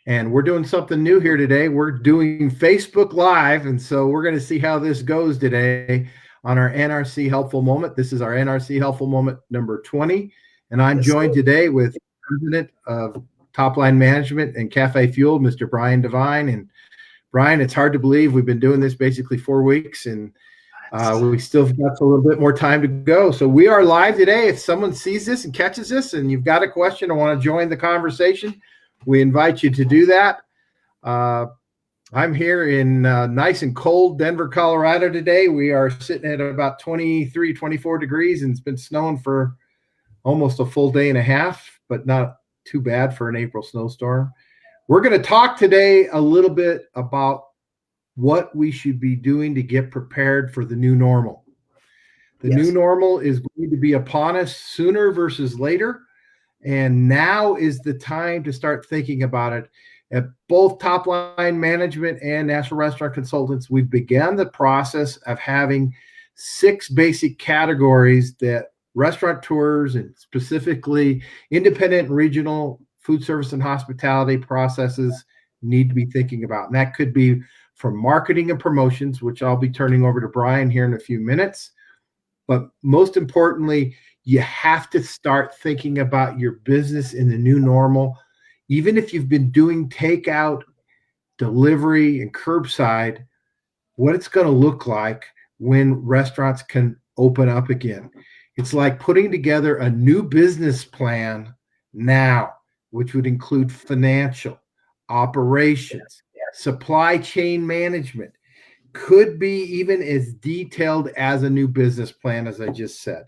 And we're doing something new here today. We're doing Facebook Live. And so we're going to see how this goes today on our NRC Helpful Moment. This is our NRC Helpful Moment number 20. And I'm joined today with President of Top Line Management and CafeFuel, Mr. Brian Devine. And Brian, it's hard to believe we've been doing this basically 4 weeks, and we still got a little bit more time to go. So we are live today. If someone sees this and catches this and you've got a question or want to join the conversation, we invite you to do that. I'm here in nice and cold Denver, Colorado today. We are sitting at about 23, 24 degrees, and it's been snowing for almost a full day and a half, but not too bad for an April snowstorm. We're going to talk today a little bit about what we should be doing to get prepared for the new normal. The new normal is going to be upon us sooner versus later. And now is the time to start thinking about it. At both Top Line Management and National Restaurant Consultants, we've begun the process of having 6 basic categories that restaurateurs and specifically independent and regional food service and hospitality processes need to be thinking about. And that could be from marketing and promotions, which I'll be turning over to Brian here in a few minutes. But most importantly, you have to start thinking about your business in the new normal. Even if you've been doing takeout, delivery, and curbside, what it's going to look like when restaurants can open up again. It's like putting together a new business plan now, which would include financial, operations, supply chain management, could be even as detailed as a new business plan, as I just said.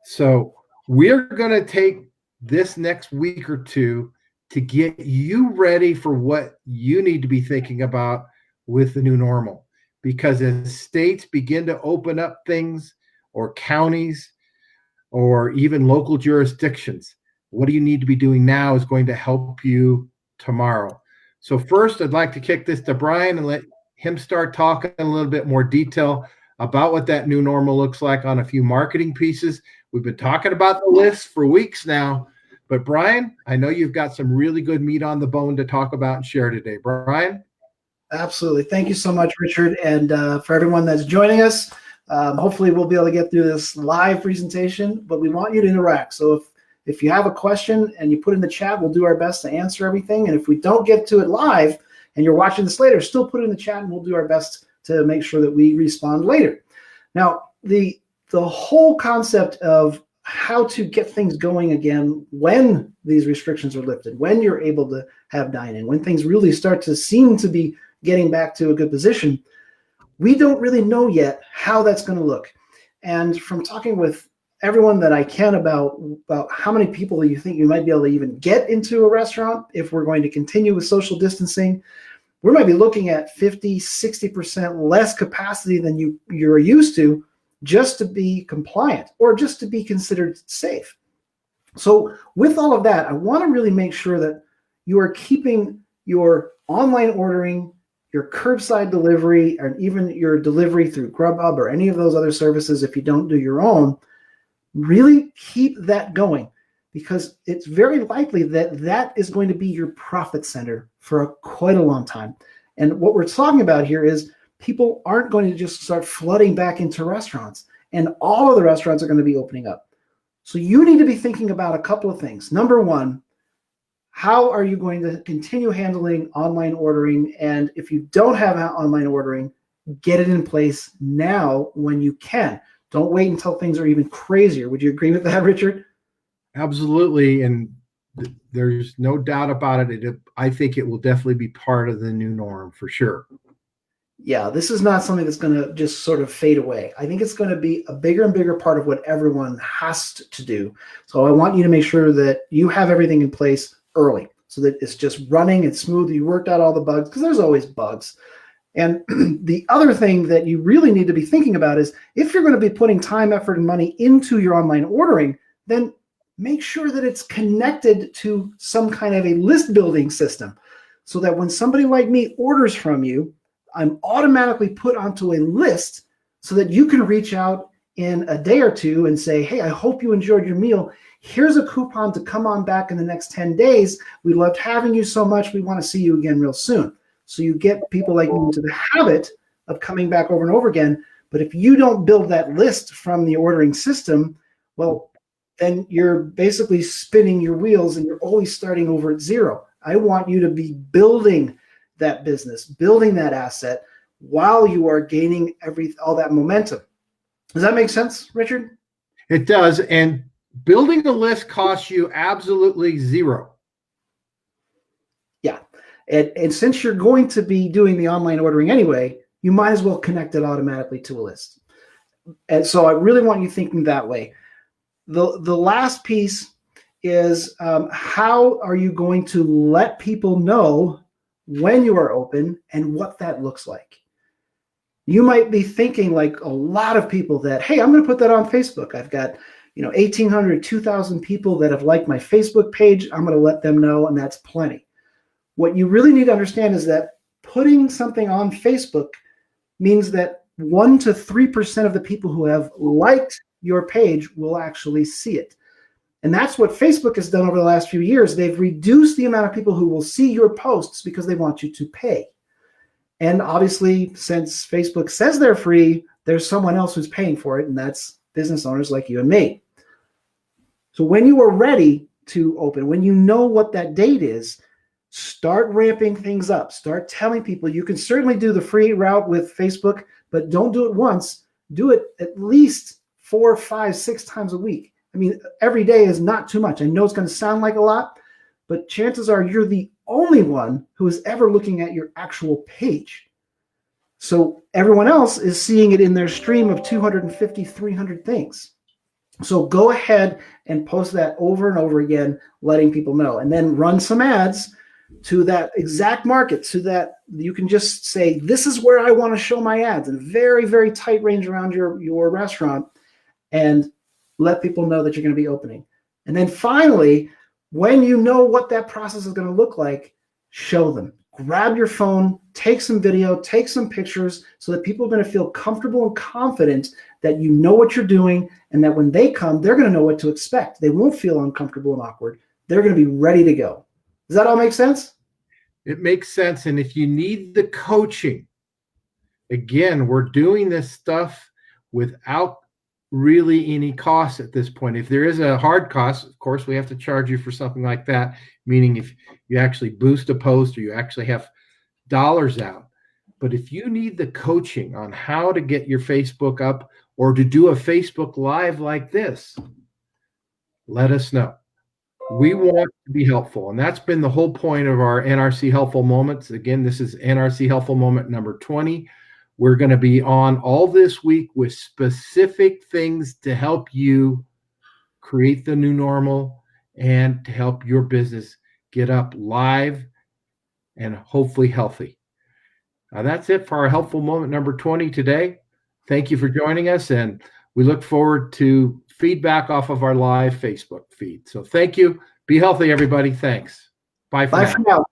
So we're going to take this next week or two to get you ready for what you need to be thinking about with the new normal. Because as states begin to open up things, or counties, or even local jurisdictions, what do you need to be doing now is going to help you tomorrow. So first, I'd like to kick this to Brian and let him start talking in a little bit more detail about what that new normal looks like on a few marketing pieces. We've been talking about the list for weeks now, but Brian, I know you've got some really good meat on the bone to talk about and share today. Brian? Absolutely. Thank you so much, Richard. And for everyone that's joining us, hopefully we'll be able to get through this live presentation, but we want you to interact. So if you have a question and you put in the chat, we'll do our best to answer everything. And if we don't get to it live and you're watching this later, still put it in the chat and we'll do our best to make sure that we respond later. Now, the whole concept of how to get things going again when these restrictions are lifted, when you're able to have dine-in, when things really start to seem to be getting back to a good position, we don't really know yet how that's going to look. And from talking with everyone that I can about how many people you think you might be able to even get into a restaurant if we're going to continue with social distancing, we might be looking at 50, 60% less capacity than you're used to just to be compliant or just to be considered safe. So with all of that, I want to really make sure that you are keeping your online ordering, your curbside delivery, or even your delivery through Grubhub or any of those other services if you don't do your own, really keep that going, because it's very likely that that is going to be your profit center for quite a long time. And what we're talking about here is people aren't going to just start flooding back into restaurants, and all of the restaurants are going to be opening up. So you need to be thinking about a couple of things. Number one, how are you going to continue handling online ordering? And if you don't have online ordering, get it in place now when you can. Don't wait until things are even crazier. Would you agree with that, Richard? Absolutely. And there's no doubt about it. I think it will definitely be part of the new norm for sure. Yeah, this is not something that's going to just sort of fade away. I think it's going to be a bigger and bigger part of what everyone has to do. So I want you to make sure that you have everything in place early so that it's just running and smooth. You worked out all the bugs, because there's always bugs. And the other thing that you really need to be thinking about is if you're going to be putting time, effort, and money into your online ordering, then make sure that it's connected to some kind of a list building system so that when somebody like me orders from you, I'm automatically put onto a list so that you can reach out in a day or two and say, hey, I hope you enjoyed your meal. Here's a coupon to come on back in the next 10 days. We loved having you so much. We want to see you again real soon. So you get people like you into the habit of coming back over and over again. But if you don't build that list from the ordering system, well, then you're basically spinning your wheels and you're always starting over at zero. I want you to be building that business, building that asset while you are gaining all that momentum. Does that make sense, Richard? It does. And building a list costs you absolutely zero. Yeah. And since you're going to be doing the online ordering anyway, you might as well connect it automatically to a list. And so I really want you thinking that way. The last piece is how are you going to let people know when you are open and what that looks like? You might be thinking, like a lot of people, that, hey, I'm going to put that on Facebook. I've got 1,800, 2,000 people that have liked my Facebook page. I'm going to let them know, and that's plenty. What you really need to understand is that putting something on Facebook means that 1 to 3% of the people who have liked your page will actually see it. And that's what Facebook has done over the last few years. They've reduced the amount of people who will see your posts because they want you to pay. And obviously, since Facebook says they're free, there's someone else who's paying for it, and that's business owners like you and me. So when you are ready to open, when you know what that date is, start ramping things up. Start telling people you can certainly do the free route with Facebook, but don't do it once. Do it at least 4, 5, 6 times a week. I mean, every day is not too much. I know it's going to sound like a lot, but chances are you're the only one who is ever looking at your actual page. So everyone else is seeing it in their stream of 250, 300 things. So go ahead and post that over and over again, letting people know, and then run some ads to that exact market so that you can just say, this is where I want to show my ads in a very, very tight range around your restaurant, and let people know that you're going to be opening. And then finally, when you know what that process is going to look like, show them. Grab your phone, take some video, take some pictures so that people are going to feel comfortable and confident that you know what you're doing, and that when they come, they're going to know what to expect. They won't feel uncomfortable and awkward. They're going to be ready to go. Does that all make sense? It makes sense. And if you need the coaching, again, we're doing this stuff without really any cost at this point. If there is a hard cost, of course, we have to charge you for something like that, meaning if you actually boost a post or you actually have dollars out. But if you need the coaching on how to get your Facebook up or to do a Facebook Live like this, let us know. We want to be helpful. And that's been the whole point of our NRC Helpful Moments. Again, this is NRC Helpful Moment number 20. We're going to be on all this week with specific things to help you create the new normal and to help your business get up live and hopefully healthy. That's it for our Helpful Moment number 20 today. Thank you for joining us, and we look forward to feedback off of our live Facebook feed. So thank you. Be healthy, everybody. Thanks. Bye for now.